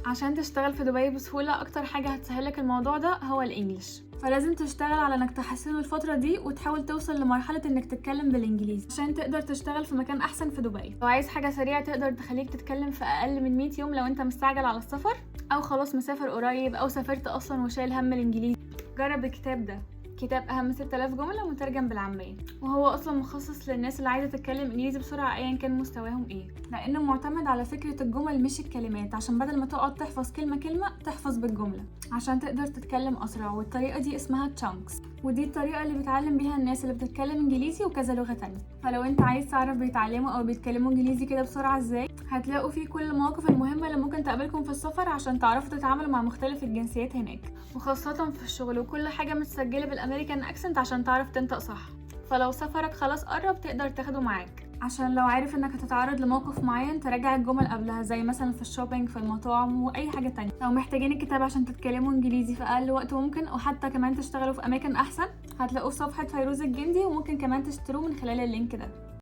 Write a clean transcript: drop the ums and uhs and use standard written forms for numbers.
عشان تشتغل في دبي بسهولة اكتر حاجة هتسهلك الموضوع ده هو الانجليش، فلازم تشتغل على انك تحسنه الفترة دي وتحاول توصل لمرحلة انك تتكلم بالانجليزي عشان تقدر تشتغل في مكان احسن في دبي. لو عايز حاجة سريعة تقدر تخليك تتكلم في اقل من 100 يوم لو انت مستعجل على السفر او خلاص مسافر قريب او سافرت اصلا وشايل هم الانجليزي، جرب الكتاب ده. كتاب اهم 6000 جملة مترجم بالعامية، وهو اصلا مخصص للناس اللي عايزة تتكلم انجليزي بسرعة ايا كان مستواهم ايه، لانه معتمد على فكرة الجمل مش الكلمات، عشان بدل ما تقعد تحفظ كلمة كلمة تحفظ بالجملة عشان تقدر تتكلم اسرع. والطريقة دي اسمها تشانكس، ودي الطريقة اللي بيتعلم بيها الناس اللي بتتكلم انجليزي وكذا لغة تانية. فلو انت عايز تعرف بيتعلموا او بيتكلموا انجليزي كده بسرعة ازاي، هتلاقوا فيه كل المواقف المهمة اللي ممكن تقابلكم في السفر عشان تعرفوا تتعاملوا مع مختلف الجنسيات هناك، وخاصة في الشغل، وكل حاجة متسجلة بالامريكان اكسنت عشان تعرف تنطق صح. فلو سفرك خلاص قرب تقدر تاخده معاك، عشان لو عارف انك هتتعرض لموقف معين تراجع الجمل قبلها، زي مثلا في الشوبينج، في المطاعم، واي حاجة تانية. لو محتاجين الكتاب عشان تتكلموا انجليزي في اقل وقت ممكن، وحتى كمان تشتغلوا في اماكن احسن، هتلاقوه في صفحة فيروز الجندي، وممكن كمان تشتروه من خلال اللينك ده.